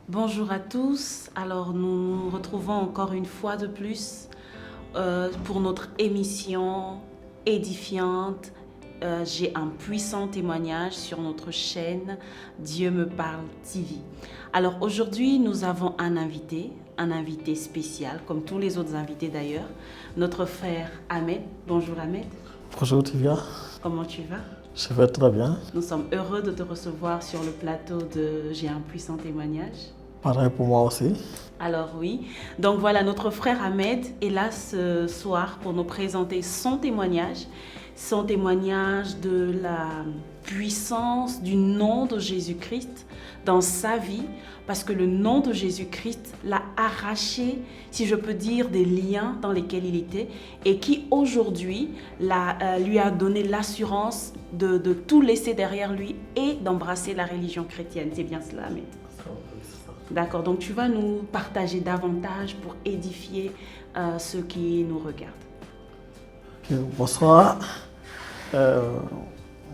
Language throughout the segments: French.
Bonjour à tous, alors nous nous retrouvons encore une fois de plus pour notre émission édifiante. J'ai un puissant témoignage sur notre chaîne Dieu me parle TV. Alors aujourd'hui nous avons un invité spécial, comme tous les autres invités d'ailleurs, notre frère Ahmed. Bonjour Ahmed. Bonjour Tivia. Comment tu vas? Je vais très bien. Nous sommes heureux de te recevoir sur le plateau de J'ai un puissant témoignage. Pareil pour moi aussi. Alors oui, donc voilà, notre frère Ahmed est là ce soir pour nous présenter son témoignage de la puissance du nom de Jésus-Christ dans sa vie, parce que le nom de Jésus-Christ l'a arraché, si je peux dire, des liens dans lesquels il était et qui aujourd'hui lui a donné l'assurance de tout laisser derrière lui et d'embrasser la religion chrétienne. C'est bien cela, Ahmed? D'accord, donc tu vas nous partager davantage pour édifier ceux qui nous regardent. Okay, bonsoir,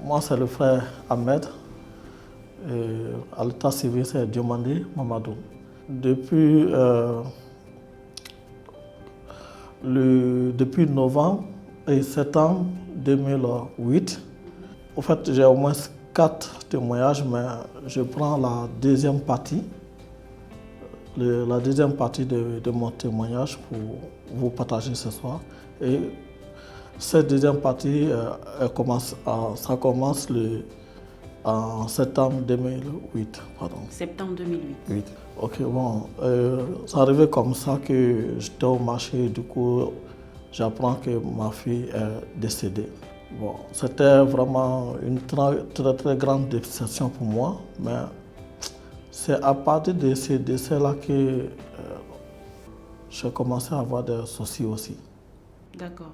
moi c'est le frère Ahmed, à l'état civil c'est Diomandé Mamadou. Depuis novembre et septembre 2008, en fait j'ai au moins 4 témoignages, mais je prends la deuxième partie. La deuxième partie de mon témoignage pour vous partager ce soir. Et cette deuxième partie, ça commence en septembre 2008. Pardon. Septembre 2008. Oui. Ok, bon. Ça arrivait comme ça que j'étais au marché et du coup, j'apprends que ma fille est décédée. Bon, c'était vraiment une très grande déception pour moi, mais c'est à partir de ces décès-là que j'ai commencé à avoir des soucis aussi. D'accord.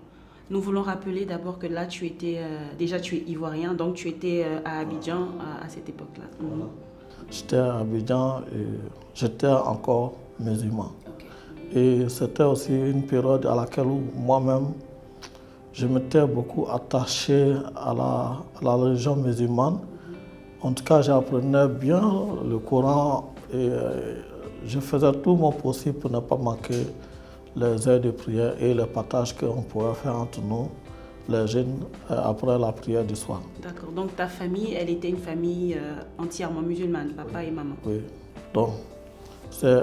Nous voulons rappeler d'abord que là, tu étais, déjà tu es ivoirien, donc tu étais à Abidjan à cette époque-là. Voilà. J'étais à Abidjan et j'étais encore musulman. Okay. Et c'était aussi une période à laquelle moi-même, je m'étais beaucoup attaché à la religion musulmane. En tout cas, j'apprenais bien le Coran et je faisais tout mon possible pour ne pas manquer les heures de prière et les partages qu'on pouvait faire entre nous, les jeunes, après la prière du soir. D'accord. Donc ta famille, elle était une famille entièrement musulmane, papa et maman. Oui. Donc,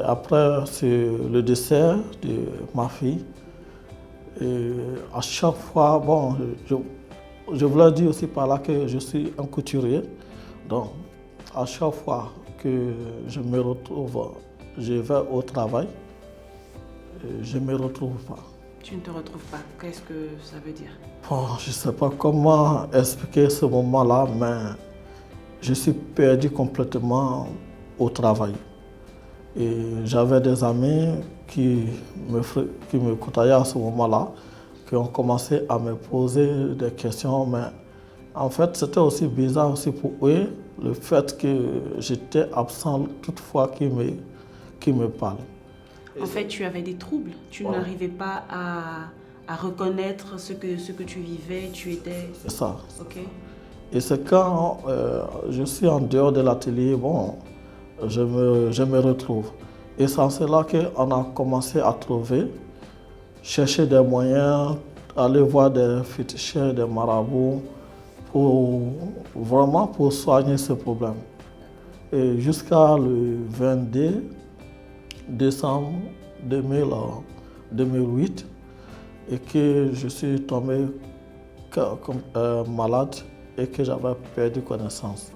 après le décès de ma fille. Et à chaque fois, bon, je voulais dire aussi par là que je suis un couturier. Donc, à chaque fois que je me retrouve, je vais au travail, je ne me retrouve pas. Tu ne te retrouves pas, qu'est-ce que ça veut dire? Bon, je ne sais pas comment expliquer ce moment-là, mais je suis perdu complètement au travail. Et j'avais des amis qui me côtoyaient à ce moment-là, qui ont commencé à me poser des questions, mais en fait, c'était aussi bizarre aussi pour eux, le fait que j'étais absent toutefois qu'ils me parlent. En fait, tu avais des troubles. Tu n'arrivais pas à reconnaître ce que tu vivais, tu étais... C'est ça. Ok. Et c'est quand je suis en dehors de l'atelier, bon, je me retrouve. Et c'est cela qu'on a commencé à chercher des moyens, aller voir des féticheurs, des marabouts, pour soigner ce problème. Et jusqu'à le 22 décembre 2008, et que je suis tombé malade et que j'avais perdu connaissance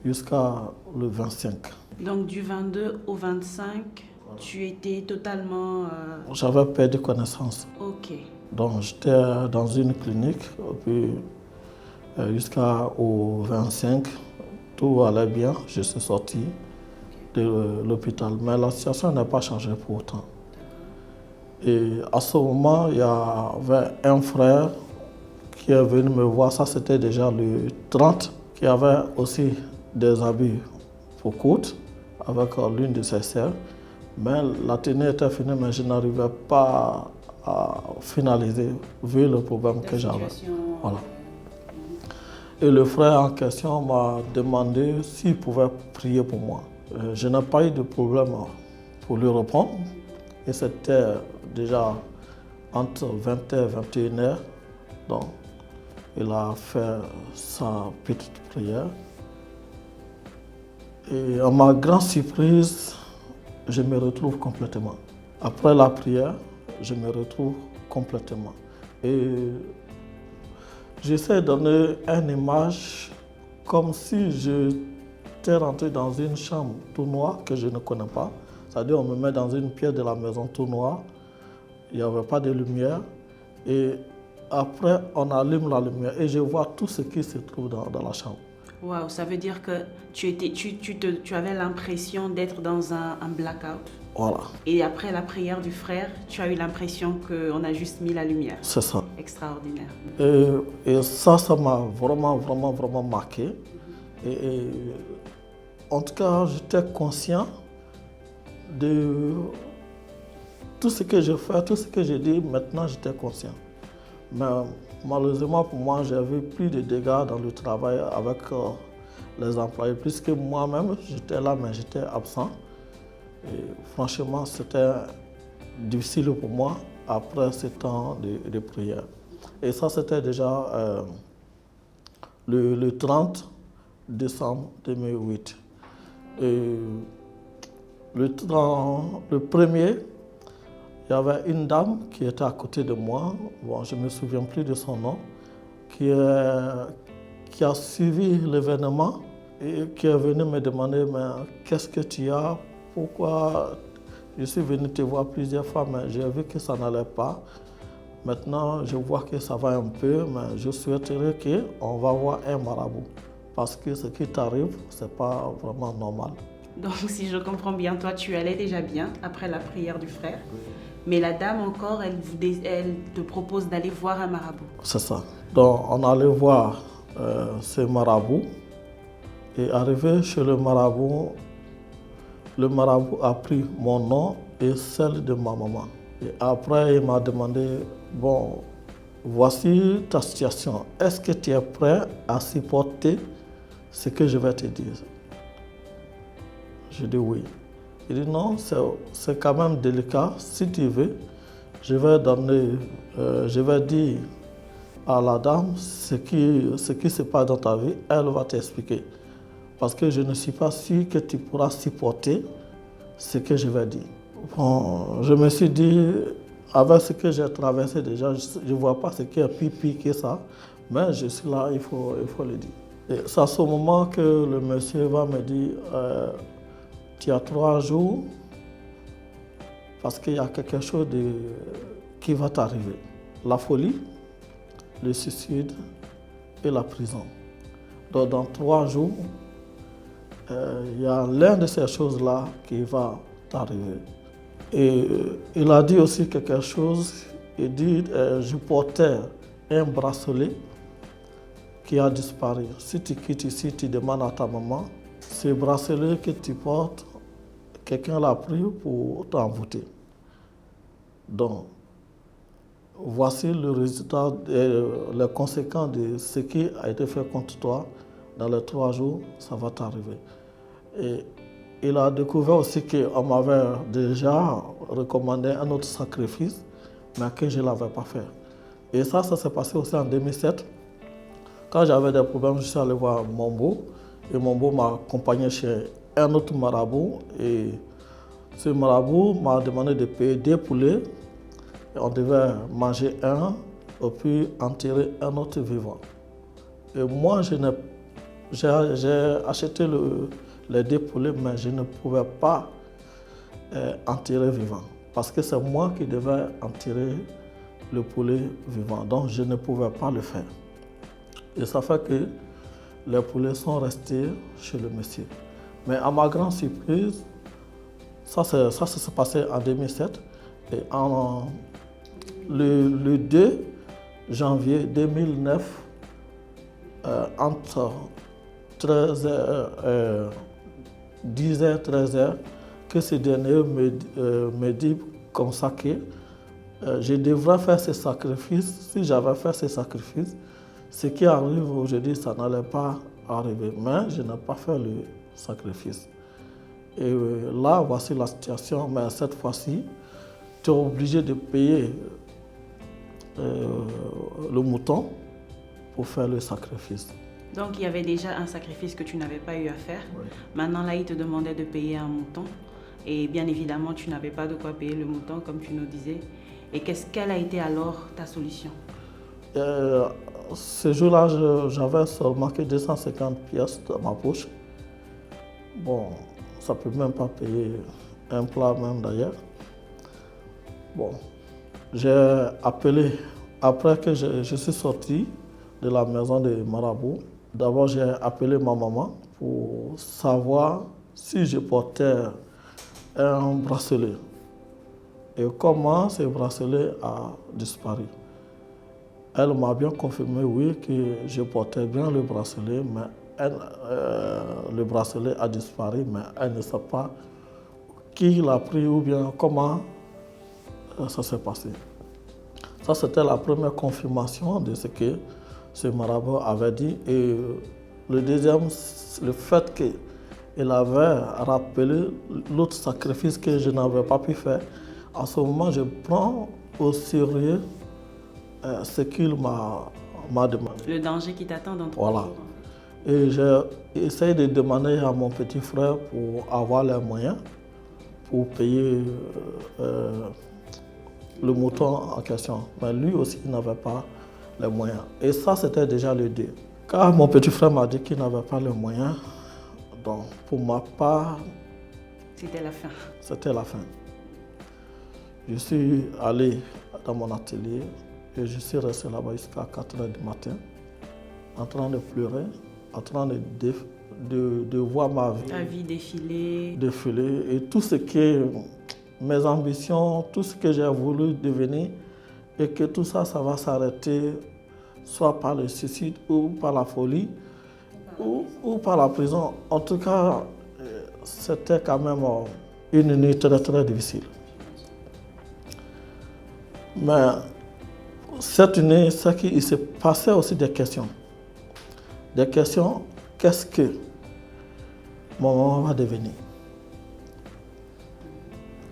jusqu'à le 25. Donc du 22 au 25, tu étais totalement... J'avais perdu connaissance. Ok. Donc j'étais dans une clinique, puis jusqu'au 25, tout allait bien, je suis sorti de l'hôpital. Mais la situation n'a pas changé pour autant. Et à ce moment, il y avait un frère qui est venu me voir, ça c'était déjà le 30, qui avait aussi des habits pour courtes avec l'une de ses sœurs. Mais la tenue était finie, mais je n'arrivais pas à finaliser vu le problème que j'avais. Voilà. Et le frère en question m'a demandé s'il pouvait prier pour moi. Je n'ai pas eu de problème pour lui répondre. Et c'était déjà entre 20h et 21h. Donc, il a fait sa petite prière. Et à ma grande surprise, je me retrouve complètement. Après la prière, je me retrouve complètement. Et j'essaie de donner une image comme si j'étais rentré dans une chambre tout noire que je ne connais pas. C'est-à-dire on me met dans une pièce de la maison tout noire, il n'y avait pas de lumière. Et après, on allume la lumière et je vois tout ce qui se trouve dans la chambre. Waouh, ça veut dire que tu avais l'impression d'être dans un blackout. Voilà. Et après la prière du frère, tu as eu l'impression qu'on a juste mis la lumière. C'est ça. Extraordinaire. Et ça m'a vraiment marqué. Et en tout cas, j'étais conscient de tout ce que je fais, tout ce que je dis. Maintenant, j'étais conscient. Mais malheureusement pour moi, j'avais plus de dégâts dans le travail avec les employés, puisque moi-même, j'étais là, mais j'étais absent. Et franchement, c'était difficile pour moi après ce temps de prière. Et ça, c'était déjà le 30 décembre 2008. Et le 1er, il y avait une dame qui était à côté de moi, bon, je ne me souviens plus de son nom, qui a suivi l'événement et qui est venue me demander « mais qu'est-ce que tu as ? Pourquoi je suis venu te voir plusieurs fois, mais j'ai vu que ça n'allait pas. Maintenant, je vois que ça va un peu, mais je souhaiterais qu'on va voir un marabout. Parce que ce qui t'arrive, ce n'est pas vraiment normal. » Donc, si je comprends bien, toi, tu allais déjà bien après la prière du frère. Oui. Mais la dame encore, elle te propose d'aller voir un marabout. C'est ça. Donc, on allait voir ce marabout. Et arrivé chez le marabout a pris mon nom et celle de ma maman. Et après, il m'a demandé, bon, voici ta situation. Est-ce que tu es prêt à supporter ce que je vais te dire? Je dis oui. Il dit non, c'est quand même délicat. Si tu veux, je vais dire à la dame ce qui se passe dans ta vie. Elle va t'expliquer. Parce que je ne suis pas sûr que tu pourras supporter ce que je vais dire. Bon, je me suis dit, avec ce que j'ai traversé déjà, je ne vois pas ce qui est plus pire que ça. Mais je suis là, il faut le dire. Et c'est à ce moment que le monsieur va me dire, tu as 3 jours parce qu'il y a quelque chose qui va t'arriver. La folie, le suicide et la prison. Donc dans 3 jours, il y a l'une de ces choses-là qui va t'arriver. Et il a dit aussi quelque chose, il dit, je portais un bracelet qui a disparu. Si tu quittes ici, tu demandes à ta maman, ce bracelet que tu portes, quelqu'un l'a pris pour t'envoûter. Donc, voici le résultat, les conséquences de ce qui a été fait contre toi. Dans les 3 jours, ça va t'arriver. Et il a découvert aussi qu'on m'avait déjà recommandé un autre sacrifice, mais que je ne l'avais pas fait. Et ça s'est passé aussi en 2007. Quand j'avais des problèmes, je suis allé voir Mombo. Et Mombo m'a accompagné chez un autre marabout. Et ce marabout m'a demandé de payer 2 poulets. Et on devait manger un, et puis enterrer un autre vivant. Et moi, j'ai acheté les 2 poulets, mais je ne pouvais pas enterrer vivant. Parce que c'est moi qui devais enterrer le poulet vivant. Donc, je ne pouvais pas le faire. Et ça fait que les poulets sont restés chez le monsieur. Mais à ma grande surprise, ça s'est passé en 2007. Et le 2 janvier 2009, entre 10h, 13h, que ce dernier me dit comme ça que je devrais faire ce sacrifice. Si j'avais fait ce sacrifice, ce qui arrive aujourd'hui, ça n'allait pas arriver. Mais je n'ai pas fait le sacrifice. Et là, voici la situation. Mais cette fois-ci, tu es obligé de payer le mouton pour faire le sacrifice. Donc, il y avait déjà un sacrifice que tu n'avais pas eu à faire. Oui. Maintenant, là, il te demandait de payer un mouton. Et bien évidemment, tu n'avais pas de quoi payer le mouton, comme tu nous disais. Et quelle a été alors ta solution? Ce jour-là, j'avais seulement que 250 pièces dans ma poche. Bon, ça ne peut même pas payer un plat même d'ailleurs. Bon, j'ai appelé, après que je suis sorti de la maison de Marabout, d'abord j'ai appelé ma maman pour savoir si je portais un bracelet et comment ce bracelet a disparu. Elle m'a bien confirmé, oui, que je portais bien le bracelet, mais le bracelet a disparu, mais elle ne sait pas qui l'a pris ou bien comment ça s'est passé. Ça, c'était la première confirmation de ce que ce marabout avait dit. Et le deuxième, le fait qu'il avait rappelé l'autre sacrifice que je n'avais pas pu faire. À ce moment, je prends au sérieux ce qu'il m'a demandé. Le danger qui t'attend dans 3 jours. Et j'ai essayé de demander à mon petit frère pour avoir les moyens pour payer le mouton en question. Mais lui aussi, il n'avait pas les moyens. Et ça, c'était déjà le 2. Car mon petit frère m'a dit qu'il n'avait pas les moyens, donc pour ma part, c'était la fin. C'était la fin. Je suis allé dans mon atelier et je suis resté là-bas jusqu'à 4 h du matin, en train de pleurer, en train de voir ma vie. Ta vie défiler. Et tout ce que mes ambitions, tout ce que j'ai voulu devenir, et que tout ça, ça va s'arrêter soit par le suicide ou par la folie ou par la prison. En tout cas, c'était quand même une nuit très très difficile. Mais cette nuit, c'est qu'il se passait aussi des questions. Des questions, qu'est-ce que ma maman va devenir?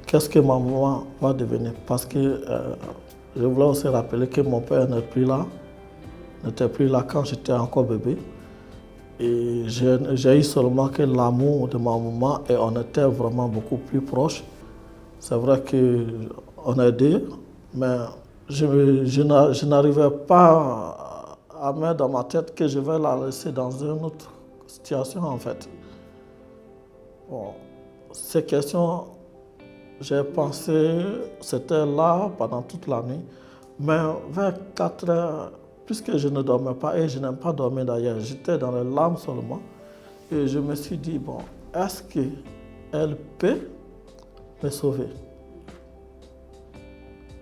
Qu'est-ce que ma maman va devenir? Parce que je voulais aussi rappeler que mon père n'était plus là quand j'étais encore bébé. Et j'ai eu seulement que l'amour de ma maman et on était vraiment beaucoup plus proches. C'est vrai qu'on est deux, mais je n'arrivais pas à mettre dans ma tête que je vais la laisser dans une autre situation en fait. Bon, ces questions, j'ai pensé, c'était là pendant toute la nuit, mais vers 4 h, puisque je ne dormais pas et je n'aime pas dormir d'ailleurs, j'étais dans les larmes seulement et je me suis dit, bon, est-ce qu'elle peut me sauver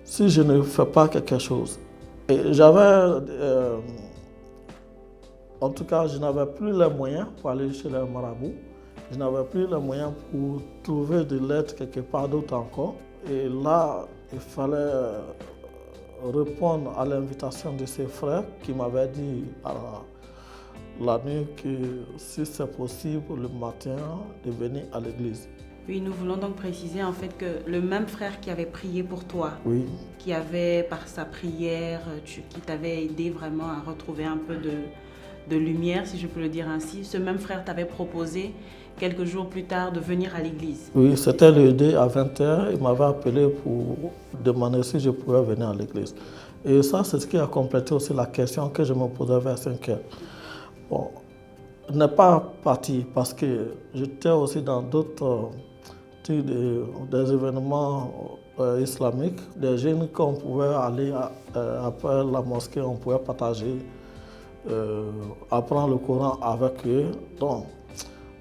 si je ne fais pas quelque chose? Et en tout cas, je n'avais plus les moyens pour aller chez les marabouts. Je n'avais plus les moyens pour trouver de l'aide quelque part d'autre encore. Et là, il fallait répondre à l'invitation de ses frères qui m'avaient dit à la nuit que si c'est possible le matin de venir à l'église. Oui, nous voulons donc préciser en fait que le même frère qui avait prié pour toi, oui, qui avait par sa prière, qui t'avait aidé vraiment à retrouver un peu de lumière, si je peux le dire ainsi, ce même frère t'avait proposé quelques jours plus tard de venir à l'église. Oui, c'était le 2 à 20 h. Il m'avait appelé pour demander si je pouvais venir à l'église. Et ça, c'est ce qui a complété aussi la question que je me posais vers 5 h. Bon, je n'ai pas parti parce que j'étais aussi dans d'autres des événements islamiques, des jeunes qu'on pouvait aller après la mosquée, on pouvait partager, apprendre le Coran avec eux. Donc,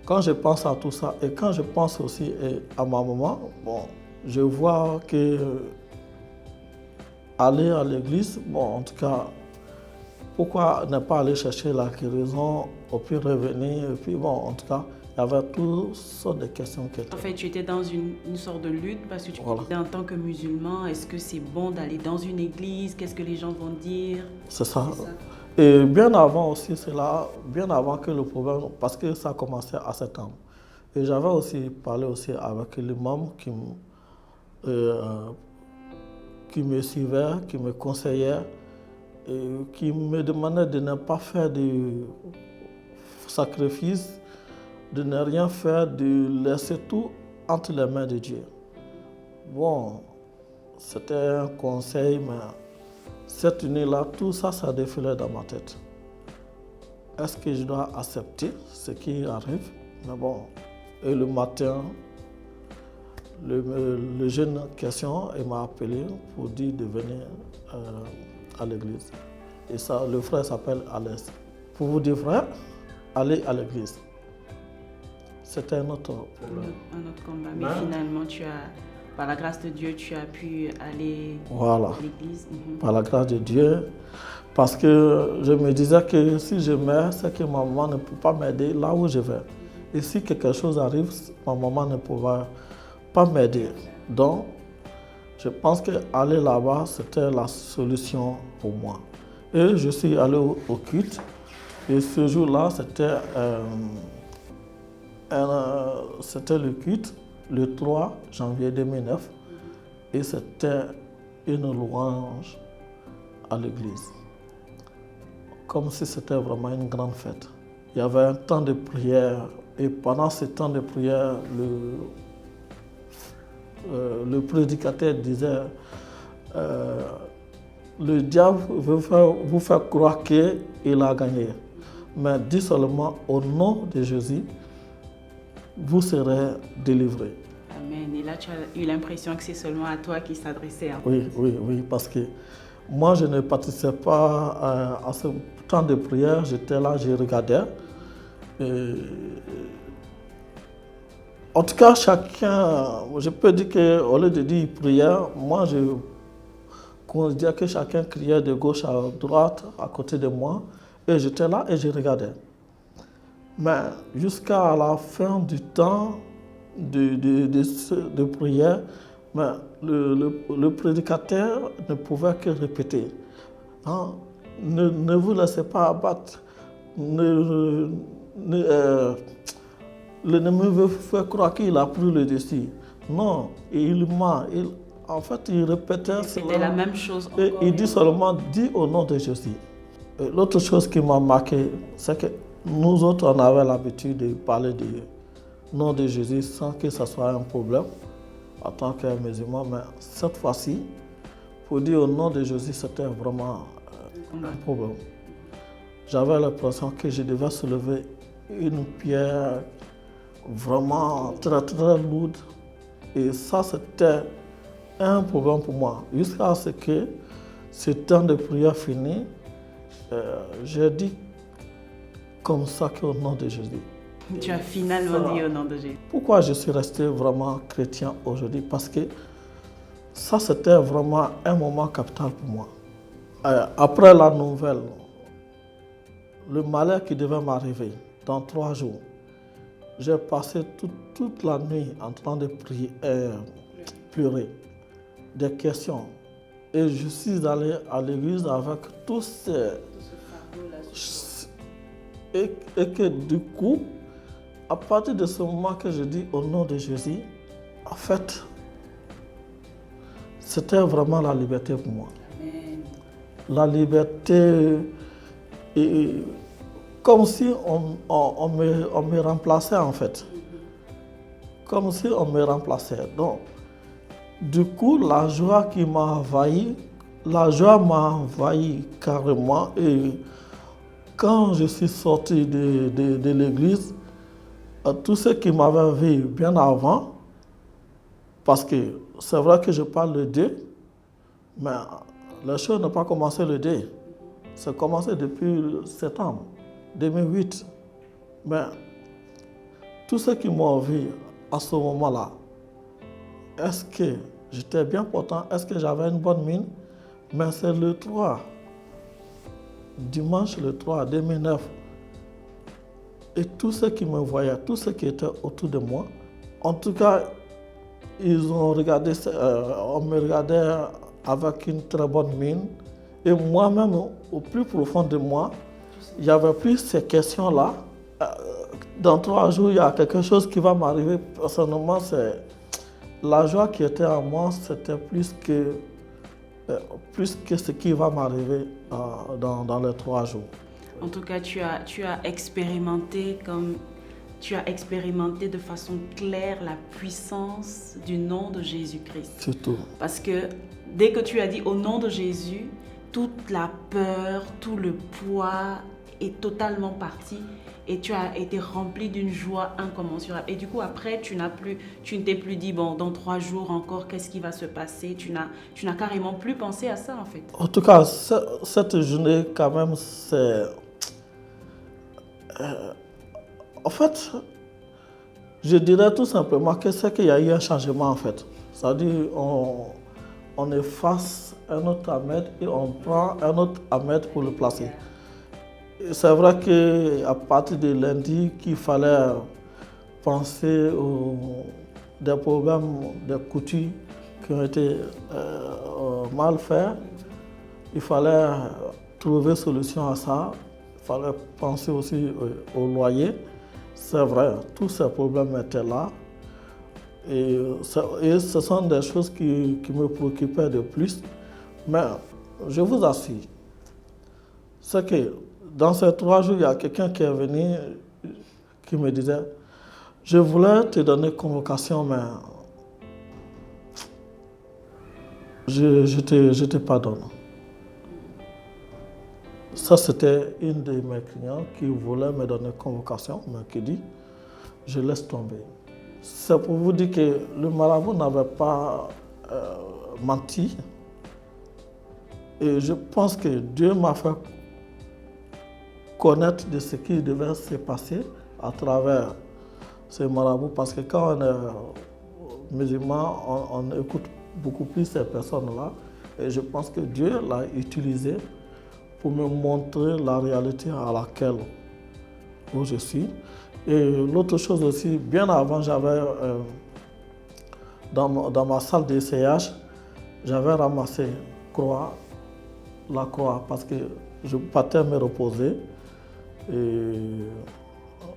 quand je pense à tout ça et quand je pense aussi à ma maman, bon, je vois que aller à l'église, bon, en tout cas, pourquoi ne pas aller chercher la guérison, au pire revenir, et puis bon, en tout cas, il y avait toutes sortes de questions qui étaient. En fait, tu étais dans une sorte de lutte parce que tu disais en tant que musulman, est-ce que c'est bon d'aller dans une église? Qu'est-ce que les gens vont dire? C'est ça. Et bien avant aussi cela, bien avant que le problème, parce que ça commençait à septembre. Et j'avais aussi parlé aussi avec l'imam euh, qui me suivait, qui me conseillait, et qui me demandait de ne pas faire de sacrifice, de ne rien faire, de laisser tout entre les mains de Dieu. Bon, c'était un conseil, mais cette nuit-là, tout ça, ça défilait dans ma tête. Est-ce que je dois accepter ce qui arrive? Mais bon, et le matin, le jeune en question, il m'a appelé pour dire de venir à l'église. Et ça, le frère s'appelle Alès. Pour vous dire, frère, allez à l'église. C'était un autre problème. Un autre combat. Mais finalement, par la grâce de Dieu, tu as pu aller voilà. à l'église. Par la grâce de Dieu. Parce que je me disais que si je meurs, c'est que ma maman ne peut pas m'aider là où je vais. Et si quelque chose arrive, ma maman ne pourra pas m'aider. Donc, je pense qu'aller là-bas, c'était la solution pour moi. Et je suis allé au culte. Et ce jour-là, c'était le culte, le 3 janvier 2009. Et c'était une louange à l'église. Comme si c'était vraiment une grande fête. Il y avait un temps de prière. Et pendant ce temps de prière, le prédicateur disait le diable veut vous faire croire qu'il a gagné. Mais dis seulement au nom de Jésus, vous serez délivrés. Amen. Et là, tu as eu l'impression que c'est seulement à toi qu'il s'adressait. Oui, parce que moi, je ne participais pas à ce temps de prière. J'étais là, je regardais. En tout cas, chacun, je peux dire qu'au lieu de dire prière, moi, je considère que chacun criait de gauche à droite, à côté de moi. Et j'étais là et je regardais. Mais jusqu'à la fin du temps de prière, mais le prédicateur ne pouvait que répéter. Hein? Ne vous laissez pas abattre. L'ennemi veut faire croire qu'il a pris le dessus. Non, et il ment. En fait, il répétait. C'était la même chose. Et il dit seulement, dis au nom de Jésus. L'autre chose qui m'a marqué, c'est que nous autres, on avait l'habitude de parler du nom de Jésus sans que ce soit un problème en tant que musulman. Mais cette fois-ci, pour dire au nom de Jésus, c'était vraiment un problème. J'avais l'impression que je devais soulever une pierre vraiment très, très lourde. Et ça, c'était un problème pour moi. Jusqu'à ce que ce temps de prière fini, j'ai dit comme ça qu'au nom de Jésus. Tu as finalement dit au nom de Jésus. Pourquoi je suis resté vraiment chrétien aujourd'hui? Parce que ça, c'était vraiment un moment capital pour moi. Après la nouvelle, le malheur qui devait m'arriver dans 3 jours, j'ai passé toute la nuit en train de prier, pleurer, des questions. Et je suis allé à l'église avec tous ces... Et que du coup, à partir de ce moment que je dis au nom de Jésus, en fait, c'était vraiment la liberté pour moi. Amen. La liberté, comme si on me remplaçait en fait. Comme si on me remplaçait. Donc, du coup, la joie qui m'a envahi, carrément. Et quand je suis sorti de l'église, tous ceux qui m'avaient vu bien avant, parce que c'est vrai que je parle de Dieu, mais les choses n'ont pas commencé le 2. Ça a commencé depuis septembre 2008. Mais tous ceux qui m'ont vu à ce moment-là, est-ce que j'étais bien portant? Est-ce que j'avais une bonne mine? Mais c'est le 3, dimanche le 3 2009. Et tous ceux qui me voyaient, tous ceux qui étaient autour de moi, en tout cas, ils ont regardé, on me regardait avec une très bonne mine. Et moi-même, au plus profond de moi, il n'y avait plus ces questions-là. Dans 3 jours, il y a quelque chose qui va m'arriver. Personnellement, c'est la joie qui était en moi, c'était plus que ce qui va m'arriver dans les 3 jours. En tout cas, tu as expérimenté de façon claire la puissance du nom de Jésus-Christ. C'est tout. Parce que dès que tu as dit au nom de Jésus, toute la peur, tout le poids est totalement parti et tu as été rempli d'une joie incommensurable. Et du coup, après, tu ne t'es plus dit, bon, dans 3 jours encore, qu'est-ce qui va se passer? Tu n'as carrément plus pensé à ça, en fait. En tout cas, cette journée, quand même, c'est... en fait, je dirais tout simplement que c'est qu'il y a eu un changement, en fait. C'est-à-dire, on efface un autre Ahmed et on prend un autre Ahmed pour le placer. C'est vrai qu'à partir de lundi, qu'il fallait penser aux des problèmes, des coutumes qui ont été mal faits. Il fallait trouver solution à ça. Il fallait penser aussi au loyer. C'est vrai, tous ces problèmes étaient là. Et ce sont des choses qui me préoccupaient de plus. Mais je vous assure, c'est que dans ces 3 jours, il y a quelqu'un qui est venu qui me disait, je voulais te donner convocation, mais je te pardonne. Ça, c'était une de mes clients qui voulait me donner convocation, mais qui dit, je laisse tomber. C'est pour vous dire que le marabout n'avait pas menti. Et je pense que Dieu m'a fait connaître de ce qui devait se passer à travers ces marabouts. Parce que quand on est musulman, on écoute beaucoup plus ces personnes-là. Et je pense que Dieu l'a utilisé pour me montrer la réalité à laquelle où je suis. Et l'autre chose aussi, bien avant, j'avais dans ma salle d'essayage, j'avais ramassé la croix, parce que je partais me reposer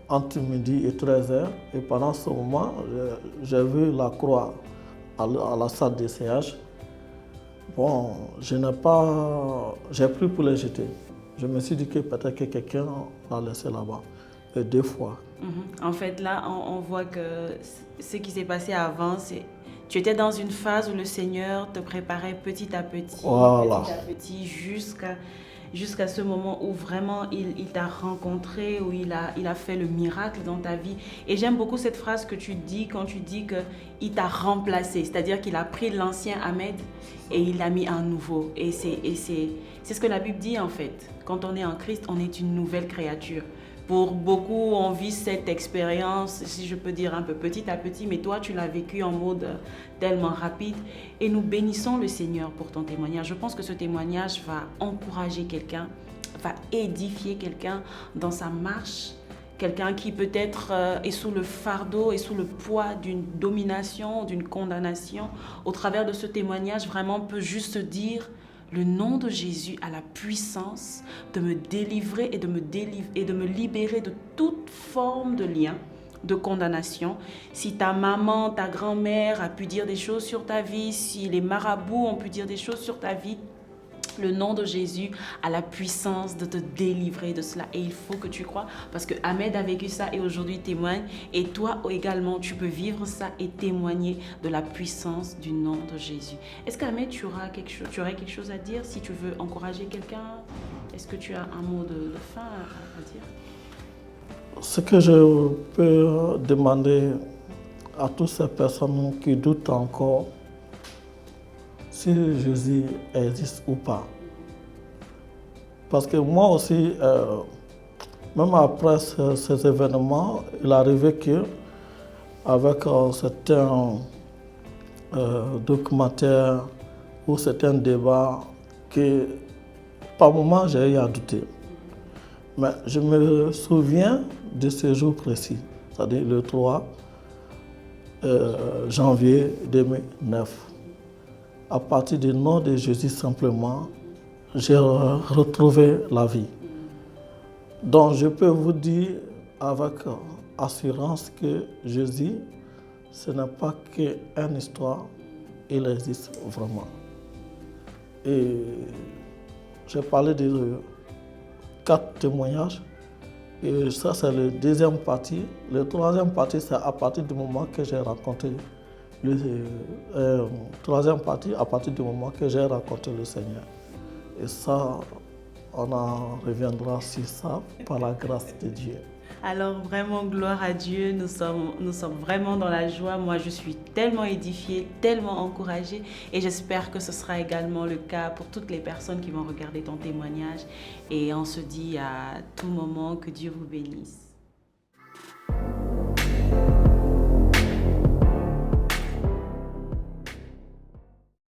entre midi et 13h. Et pendant ce moment, j'ai vu la croix à la salle d'essayage. Bon, j'ai pris pour les jeter. Je me suis dit que peut-être que quelqu'un l'a laissé là-bas. Et 2 fois. En fait, là, on voit que ce qui s'est passé avant, c'est tu étais dans une phase où le Seigneur te préparait petit à petit, voilà. Petit à petit, jusqu'à ce moment où vraiment il t'a rencontré, où il a fait le miracle dans ta vie. Et j'aime beaucoup cette phrase que tu dis quand tu dis qu'il t'a remplacé, c'est-à-dire qu'il a pris l'ancien Ahmed et il l'a mis un nouveau. Et c'est ce que la Bible dit en fait. Quand on est en Christ, on est une nouvelle créature. Pour beaucoup, on vit cette expérience, si je peux dire un peu petit à petit, mais toi, tu l'as vécu en mode tellement rapide. Et nous bénissons le Seigneur pour ton témoignage. Je pense que ce témoignage va encourager quelqu'un, va édifier quelqu'un dans sa marche. Quelqu'un qui peut-être est sous le fardeau et sous le poids d'une domination, d'une condamnation. Au travers de ce témoignage, vraiment peut juste dire... Le nom de Jésus a la puissance de me délivrer et de me libérer de toute forme de lien, de condamnation. Si ta maman, ta grand-mère a pu dire des choses sur ta vie, si les marabouts ont pu dire des choses sur ta vie, le nom de Jésus a la puissance de te délivrer de cela. Et il faut que tu crois, parce que Ahmed a vécu ça et aujourd'hui témoigne. Et toi également, tu peux vivre ça et témoigner de la puissance du nom de Jésus. Est-ce qu'Ahmed, tu aurais quelque chose à dire si tu veux encourager quelqu'un? Est-ce que tu as un mot de fin à dire? Ce que je peux demander à toutes ces personnes qui doutent encore, si Jésus existe ou pas. Parce que moi aussi, même après ces événements, il arrivait qu'avec certains documentaires ou certains débats, que par moments j'ai eu à douter. Mais je me souviens de ce jour précis, c'est-à-dire le 3 janvier 2009. À partir du nom de Jésus simplement, j'ai retrouvé la vie. Donc je peux vous dire avec assurance que Jésus, ce n'est pas qu'une histoire, il existe vraiment. Et j'ai parlé de 4 témoignages. Et ça, c'est la deuxième partie. La troisième partie, c'est à partir du moment que j'ai rencontré troisième partie, à partir du moment que j'ai rencontré le Seigneur. Et ça, on en reviendra sur ça par la grâce de Dieu. Alors vraiment, gloire à Dieu, nous sommes vraiment dans la joie. Moi, je suis tellement édifiée, tellement encouragée et j'espère que ce sera également le cas pour toutes les personnes qui vont regarder ton témoignage. Et on se dit à tout moment que Dieu vous bénisse.